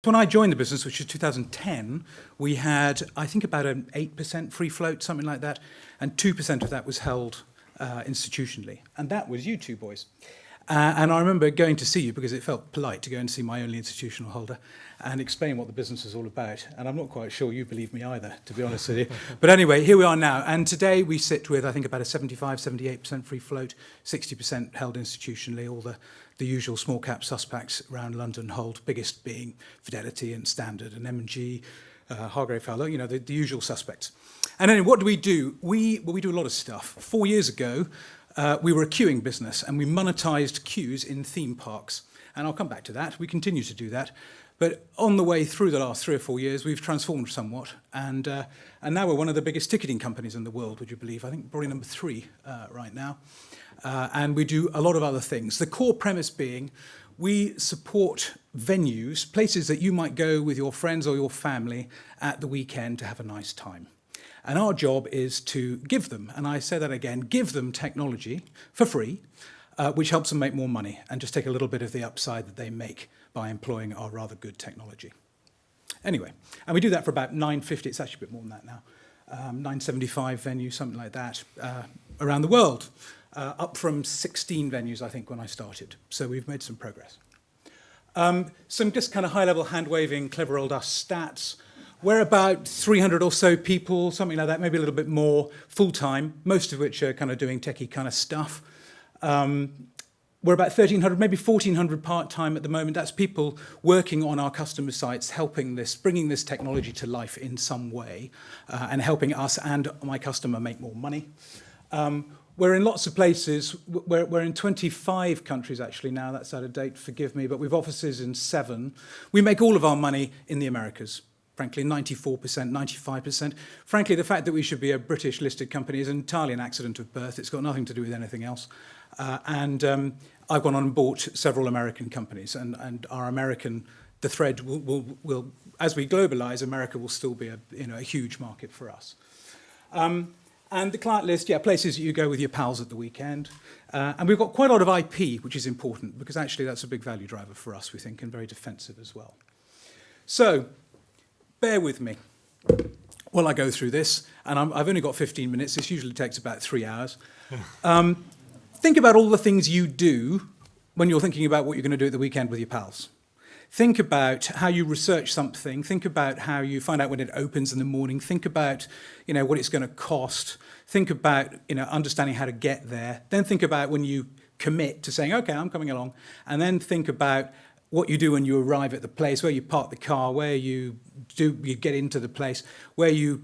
when I joined the business, which was 2010, we had, I think, about an 8% free float, something like that, and 2% of that was held institutionally. And that was you two boys. And I remember going to see you because it felt polite to go and see my only institutional holder and explain what the business was all about. And I'm not quite sure you believe me either, to be honest with you. But anyway, here we are now. And today we sit with, I think, about a 75, 78% free float, 60% held institutionally, all the usual small cap suspects around London hold, biggest being Fidelity and Standard and M&G, Hargrave Fowler, you know, the usual suspects. And then what do? We do a lot of stuff. 4 years ago, we were a queuing business and we monetized queues in theme parks. And I'll come back to that. We continue to do that. But on the way through the last 3 or 4 years, we've transformed somewhat. And now we're one of the biggest ticketing companies in the world, would you believe? I think probably number 3 right now. And we do a lot of other things. The core premise being we support venues, places that you might go with your friends or your family at the weekend to have a nice time. And our job is to give them, and I say that again, give them technology for free, which helps them make more money and just take a little bit of the upside that they make by employing our rather good technology. Anyway, and we do that for about 950, it's actually a bit more than that now, 975 venues, something like that, around the world, up from 16 venues, I think, when I started. So we've made some progress. Some just kind of high-level hand-waving, clever old us stats. We're about 300 or so people, something like that, maybe a little bit more, full-time, most of which are kind of doing techie kind of stuff. We're about 1,300, maybe 1,400 part-time at the moment. That's people working on our customer sites, helping this, bringing this technology to life in some way, and helping us and my customer make more money. We're in lots of places. We're in 25 countries actually now. That's out of date, forgive me, but we've offices in 7. We make all of our money in the Americas. Frankly, 94%, 95%. Frankly, the fact that we should be a British listed company is entirely an accident of birth. It's got nothing to do with anything else. I've gone on and bought several American companies, and our American, the thread will as we globalize, America will still be a huge market for us. And the client list, yeah, places that you go with your pals at the weekend. And we've got quite a lot of IP, which is important, because actually that's a big value driver for us, we think, and very defensive as well. So, bear with me while I go through this, and I've only got 15 minutes. This usually takes about 3 hours. Think about all the things you do when you're thinking about what you're going to do at the weekend with your pals. Think about how you research something. Think about how you find out when it opens in the morning. Think about, what it's going to cost. Think about, understanding how to get there. Then think about when you commit to saying, okay, I'm coming along. And then think about what you do when you arrive at the place, where you park the car, where you get into the place, where you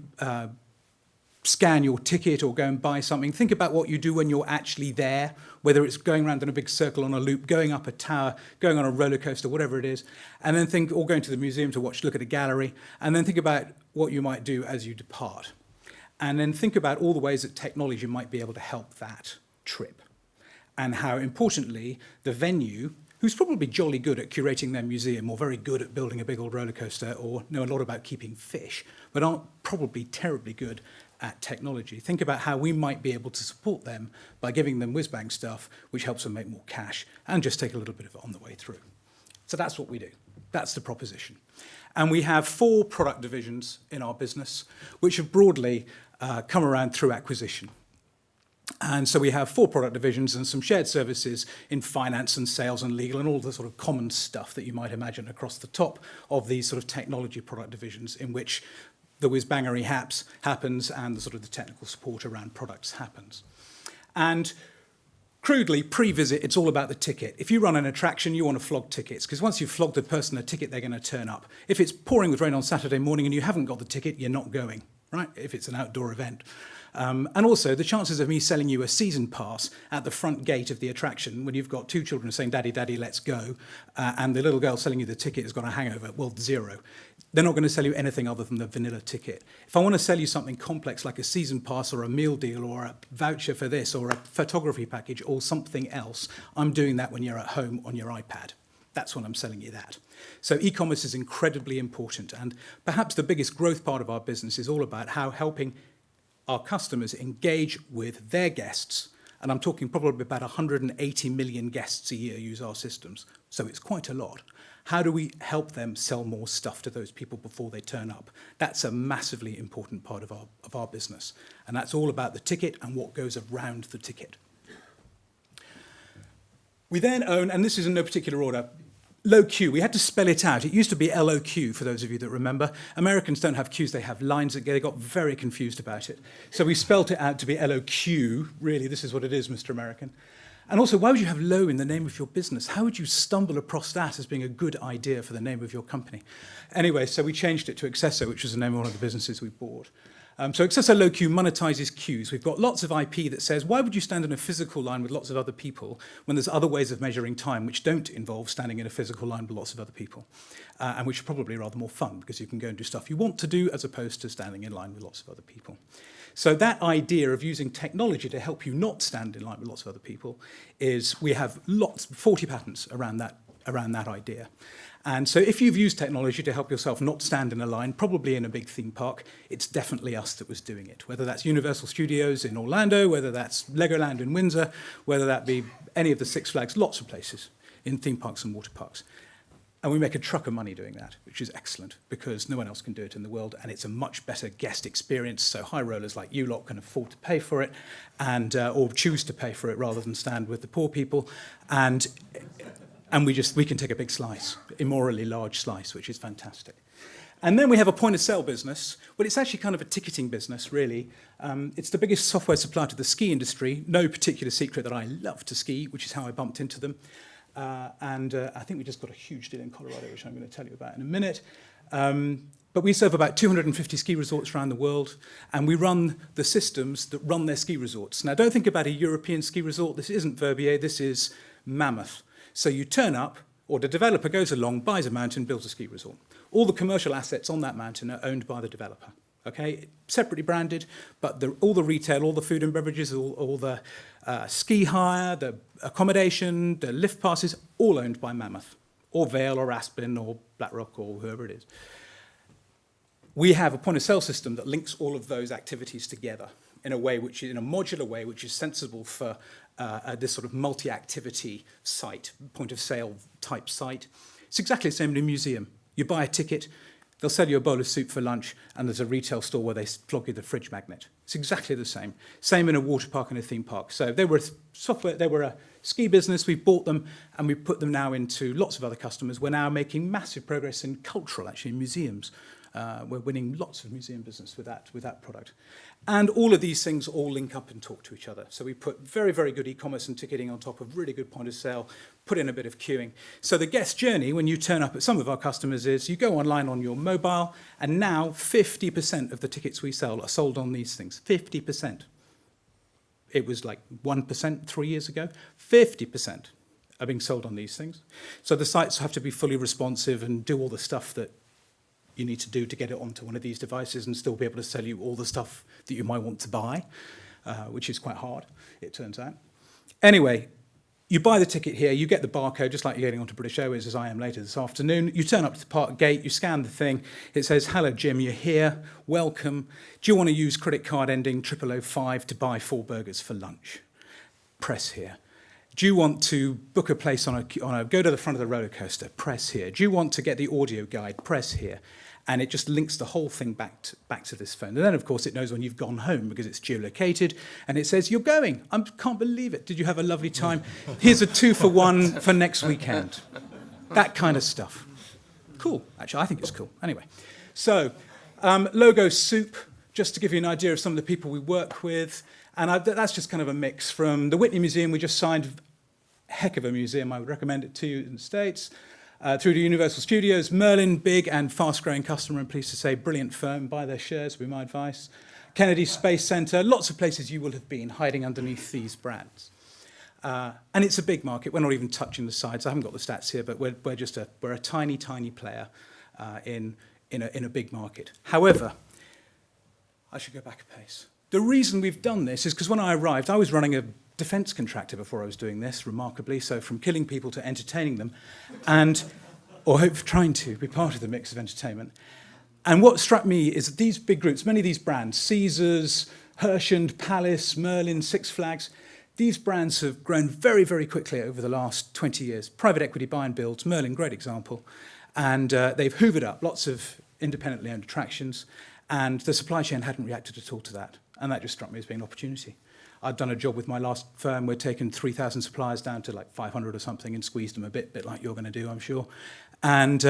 scan your ticket or go and buy something. Think about what you do when you're actually there, whether it's going around in a big circle on a loop, going up a tower, going on a roller coaster, whatever it is. And then think, or going to the museum to look at a gallery. And then think about what you might do as you depart. And then think about all the ways that technology might be able to help that trip. And how, importantly, the venue, who's probably jolly good at curating their museum or very good at building a big old roller coaster or know a lot about keeping fish, but aren't probably terribly good at technology. Think about how we might be able to support them by giving them whiz-bang stuff, which helps them make more cash and just take a little bit of it on the way through. So that's what we do. That's the proposition. And we have 4 product divisions in our business, which have broadly come around through acquisition. And so we have 4 product divisions and some shared services in finance and sales and legal and all the sort of common stuff that you might imagine across the top of these sort of technology product divisions, in which the whiz-bangery happens and the sort of the technical support around products happens. And crudely, pre-visit, it's all about the ticket. If you run an attraction, you want to flog tickets, because once you've flogged the person a ticket, they're going to turn up. If it's pouring with rain on Saturday morning and you haven't got the ticket, you're not going, right? If it's an outdoor event. And also, the chances of me selling you a season pass at the front gate of the attraction when you've got 2 children saying, Daddy, Daddy, let's go, and the little girl selling you the ticket has got a hangover, well, 0. They're not going to sell you anything other than the vanilla ticket. If I want to sell you something complex like a season pass or a meal deal or a voucher for this or a photography package or something else, I'm doing that when you're at home on your iPad. That's when I'm selling you that. So e-commerce is incredibly important, and perhaps the biggest growth part of our business is all about how helping our customers engage with their guests And I'm talking probably about 180 million guests a year use our systems. So it's quite a lot. How do we help them sell more stuff to those people before they turn up? That's a massively important part of our business. And that's all about the ticket and what goes around the ticket. We then own, and this is in no particular order, low Q. We had to spell it out. It used to be LOQ, for those of you that remember. Americans don't have Qs, they have lines. They got very confused about it. So we spelt it out to be LOQ. Really, this is what it is, Mr. American. And also, why would you have low in the name of your business? How would you stumble across that as being a good idea for the name of your company? Anyway, so we changed it to Accesso, which was the name of one of the businesses we bought. So Accesso Low Q monetizes queues. We've got lots of IP that says, why would you stand in a physical line with lots of other people when there's other ways of measuring time which don't involve standing in a physical line with lots of other people, and which are probably rather more fun because you can go and do stuff you want to do as opposed to standing in line with lots of other people. So that idea of using technology to help you not stand in line with lots of other people is, we have 40 patents around that idea. And so if you've used technology to help yourself not stand in a line, probably in a big theme park, it's definitely us that was doing it. Whether that's Universal Studios in Orlando, whether that's Legoland in Windsor, whether that be any of the Six Flags, lots of places in theme parks and water parks. And we make a truck of money doing that, which is excellent, because no one else can do it in the world, and it's a much better guest experience, so high rollers like you lot can afford to pay for it, and or choose to pay for it rather than stand with the poor people. And we can take a big slice, immorally large slice, which is fantastic. And then we have a point-of-sale business. Well, it's actually kind of a ticketing business, really. It's the biggest software supplier to the ski industry. No particular secret that I love to ski, which is how I bumped into them. I think we just got a huge deal in Colorado, which I'm going to tell you about in a minute. But we serve about 250 ski resorts around the world, and we run the systems that run their ski resorts. Now, don't think about a European ski resort. This isn't Verbier. This is Mammoth. So you turn up, or the developer goes along, buys a mountain, builds a ski resort. All the commercial assets on that mountain are owned by the developer. Okay, separately branded, but all the retail, all the food and beverages, all the ski hire, the accommodation, the lift passes, all owned by Mammoth, or Vail, or Aspen, or BlackRock, or whoever it is. We have a point-of-sale system that links all of those activities together in a modular way, which is sensible for this sort of multi-activity site, point-of-sale type site. It's exactly the same in a museum. You buy a ticket, they'll sell you a bowl of soup for lunch, and there's a retail store where they flog you the fridge magnet. It's exactly the same. Same in a water park and a theme park. So they were a ski business. We bought them, and we put them now into lots of other customers. We're now making massive progress in cultural, actually, in museums. We're winning lots of museum business with that product. And all of these things all link up and talk to each other. So we put very, very good e-commerce and ticketing on top of really good point of sale, put in a bit of queuing. So the guest journey, when you turn up at some of our customers, is you go online on your mobile, and now 50% of the tickets we sell are sold on these things. 50%. It was like 1% 3 years ago. 50% are being sold on these things. So the sites have to be fully responsive and do all the stuff that you need to do to get it onto one of these devices and still be able to sell you all the stuff that you might want to buy, which is quite hard, it turns out. Anyway, you buy the ticket here, you get the barcode, just like you're getting onto British Airways as I am later this afternoon. You turn up to the park gate, you scan the thing, it says, "Hello, Jim, you're here, welcome. Do you want to use credit card ending 0005 to buy 4 burgers for lunch?" Press here. Do you want to book a place go to the front of the roller coaster? Press here. Do you want to get the audio guide? Press here. And it just links the whole thing back to this phone. And then, of course, it knows when you've gone home because it's geolocated, and it says, "You're going. I can't believe it. Did you have a lovely time? Here's a 2-for-1 for next weekend." That kind of stuff. Cool. Actually, I think it's cool. Anyway, so logo soup, just to give you an idea of some of the people we work with. And that's just kind of a mix from the Whitney Museum. We just signed, heck of a museum. I would recommend it to you in the States. Through to Universal Studios, Merlin, big and fast-growing customer, I'm pleased to say, brilliant firm, buy their shares, would be my advice. Kennedy Space Center, lots of places you will have been hiding underneath these brands. And it's a big market. We're not even touching the sides. I haven't got the stats here, but we're a tiny, tiny player in a big market. However, I should go back a pace. The reason we've done this is because when I arrived, I was running a defence contractor before I was doing this, remarkably, so from killing people to entertaining them, or trying to be part of the mix of entertainment. And what struck me is that these big groups, many of these brands, Caesars, Herschend, Palace, Merlin, Six Flags, These brands have grown very, very quickly over the last 20 years. Private equity buy and builds, Merlin, great example. And they've hoovered up lots of independently owned attractions, and the supply chain hadn't reacted at all to that. And that just struck me as being an opportunity. I'd done a job with my last firm. We'd taken 3,000 suppliers down to like 500 or something and squeezed them a bit like you're going to do, I'm sure. And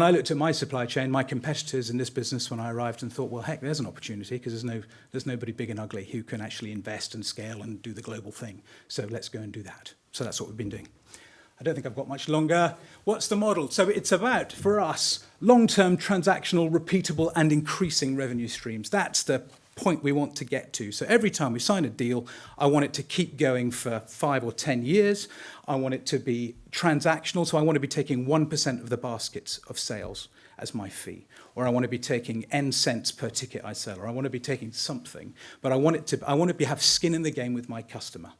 I looked at my supply chain, my competitors in this business when I arrived, and thought, well, heck, there's an opportunity, because there's nobody big and ugly who can actually invest and scale and do the global thing. So let's go and do that. So that's what we've been doing. I don't think I've got much longer. What's the model? So it's about, for us, long-term, transactional, repeatable, and increasing revenue streams. That's the point we want to get to. So every time we sign a deal, I want it to keep going for 5 or 10 years. I want it to be transactional, so I want to be taking 1% of the baskets of sales as my fee, or I want to be taking N cents per ticket I sell, or I want to be taking something, but I want to have skin in the game with my customer.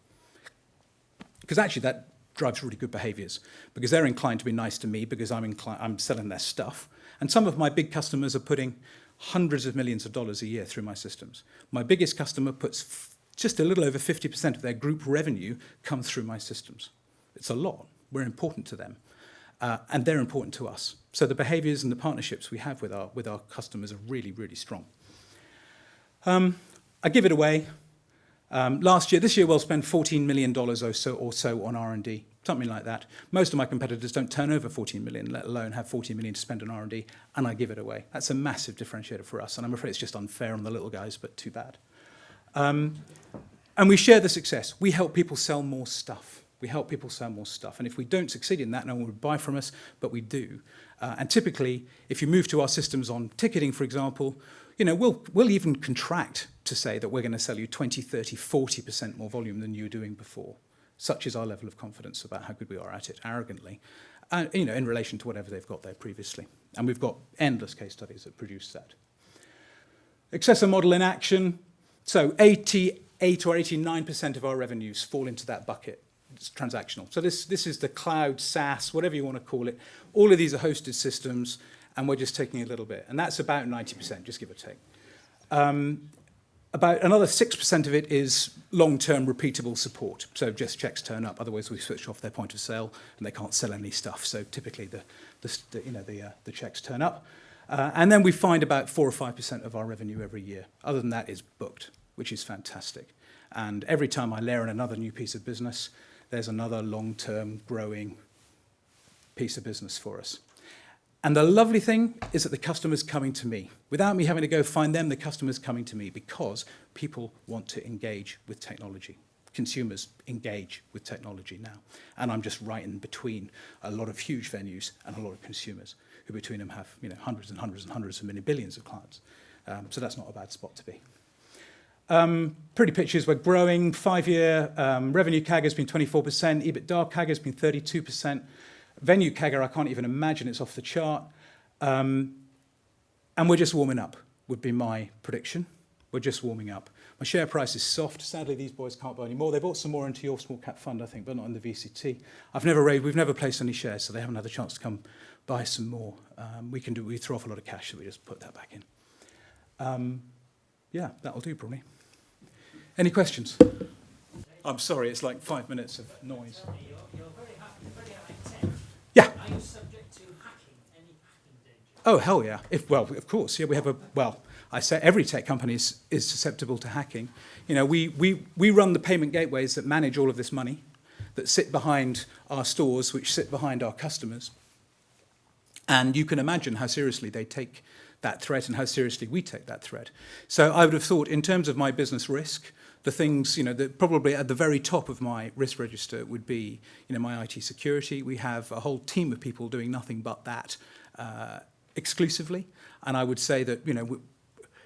Because actually that drives really good behaviors, because they're inclined to be nice to me because I'm selling their stuff. And some of my big customers are putting hundreds of millions of dollars a year through my systems. My biggest customer puts just a little over 50% of their group revenue come through my systems. It's a lot. We're important to them, and they're important to us. So the behaviors and the partnerships we have with our customers are really, really strong. I give it away. This year we'll spend $14 million or so on R&D, something like that. Most of my competitors don't turn over 14 million, let alone have 14 million to spend on R&D, and I give it away. That's a massive differentiator for us, and I'm afraid it's just unfair on the little guys, but too bad. And we share the success. We help people sell more stuff. And if we don't succeed in that, no one would buy from us, but we do. And typically, if you move to our systems on ticketing, for example, we'll even contract to say that we're going to sell you 20, 30, 40% more volume than you were doing before. Such is our level of confidence about how good we are at it, arrogantly, in relation to whatever they've got there previously. And we've got endless case studies that produce that. Accesso model in action. So 88 or 89% of our revenues fall into that bucket. It's transactional. So this is the cloud, SaaS, whatever you want to call it. All of these are hosted systems, and we're just taking a little bit. And that's about 90%, just give or take. About another 6% of it is long-term repeatable support. So just checks turn up, otherwise we switch off their point of sale and they can't sell any stuff. So typically the checks turn up. And then we find about 4 or 5% of our revenue every year. Other than that is booked, which is fantastic. And every time I layer in another new piece of business, there's another long-term growing piece of business for us. And the lovely thing is that the customer's coming to me. Without me having to go find them, the customer's coming to me because people want to engage with technology. Consumers engage with technology now. And I'm just right in between a lot of huge venues and a lot of consumers who between them have hundreds and hundreds and hundreds of billions of clients. So that's not a bad spot to be. Pretty pictures, we're growing. 5-year revenue CAGR has been 24%, EBITDA CAGR has been 32%. Venue CAGR, I can't even imagine, it's off the chart. And we're just warming up, would be my prediction. We're just warming up. My share price is soft. Sadly, these boys can't buy any more. They bought some more into your small cap fund, I think, but not in the VCT. We've never placed any shares, so they haven't had the chance to come buy some more. We throw off a lot of cash, so we just put that back in. Yeah, that'll do probably. Any questions? I'm sorry, it's like 5 minutes of noise. You're very high tech. Yeah. Are you subject to hacking, any hacking danger? Oh, hell yeah. Of course. Yeah, we have I say every tech company is susceptible to hacking. We run the payment gateways that manage all of this money, that sit behind our stores, which sit behind our customers. And you can imagine how seriously they take that threat and how seriously we take that threat. So I would have thought, in terms of my business risk, the things, that probably at the very top of my risk register would be, my IT security. We have a whole team of people doing nothing but that exclusively. And I would say that,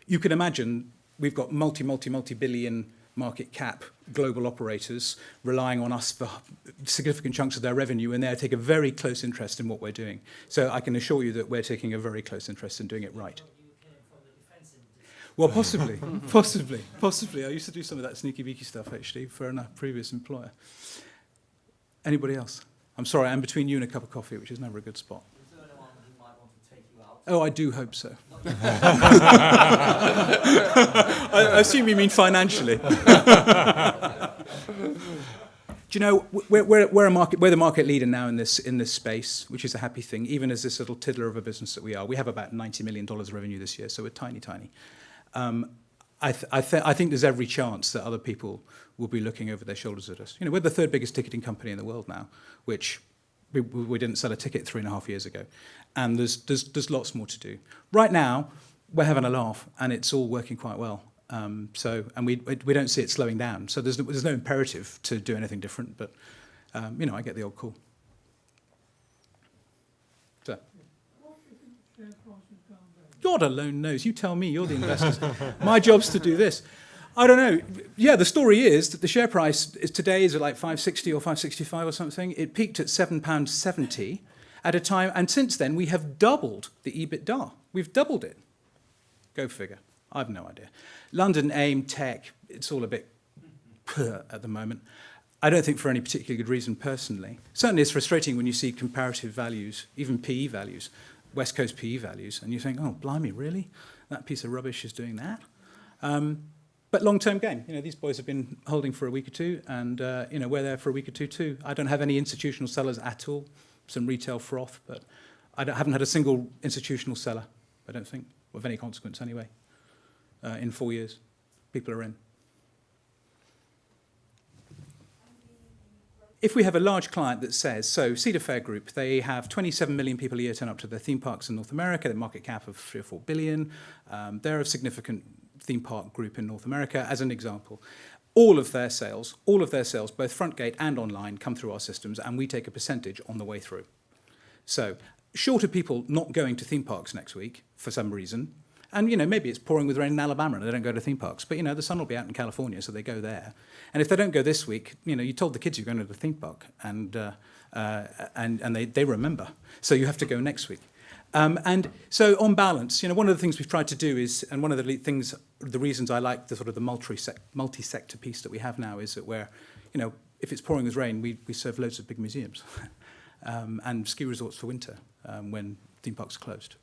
you can imagine we've got multi-billion market cap global operators relying on us for significant chunks of their revenue, and they take a very close interest in what we're doing. So I can assure you that we're taking a very close interest in doing it right. Well, possibly. I used to do some of that sneaky beaky stuff, actually, for a previous employer. Anybody else? I'm sorry, I'm between you and a cup of coffee, which is never a good spot. Is there anyone who might want to take you out Oh, I do hope so. I assume you mean financially. Do you know, we're the market leader now in this space, which is a happy thing, even as this little tiddler of a business that we are. We have about $90 million revenue this year, so we're tiny. I think there's every chance that other people will be looking over their shoulders at us. You know, we're the third biggest ticketing company in the world now, which we didn't sell a ticket 3.5 years ago. And there's lots more to do. Right now, we're having a laugh, and it's all working quite well. And we don't see it slowing down. So there's no imperative to do anything different, but, you know, I get the odd call. So. God alone knows. You tell me, you're the investors. My job's to do this. I don't know. Yeah, the story is that the share price today is at like 5.60 or 5.65 or something. It peaked at £7.70 at a time, and since then we have doubled the EBITDA. We've doubled it. Go figure. I have no idea. London, AIM, tech, it's all a bit at the moment. I don't think for any particularly good reason personally. Certainly it's frustrating when you see comparative values, even PE values, West Coast PE values, and you think, oh, blimey, really? That piece of rubbish is doing that? But long-term game. You know, these boys have been holding for a week or two, and you know, we're there for a week or two too. I don't have any institutional sellers at all. Some retail froth, but I haven't had a single institutional seller, I don't think, of any consequence anyway, in 4 years. People are in. If we have a large client that says, so Cedar Fair Group, they have 27 million people a year turn up to their theme parks in North America, their market cap of 3 or 4 billion. They're a significant theme park group in North America, as an example. All of their sales, both front gate and online, come through our systems, and we take a percentage on the way through. So, short of people not going to theme parks next week for some reason, and you know, maybe it's pouring with rain in Alabama and they don't go to theme parks, but you know, the sun will be out in California, so they go there. And if they don't go this week, you know, you told the kids you're going to the theme park, and they remember. So you have to go next week. And so on balance, you know, one of the things we've tried to do is, and one of the reasons I like the sort of the multi-sector piece that we have now is that we're, you know, if it's pouring with rain, we serve loads of big museums and ski resorts for winter when theme parks are closed.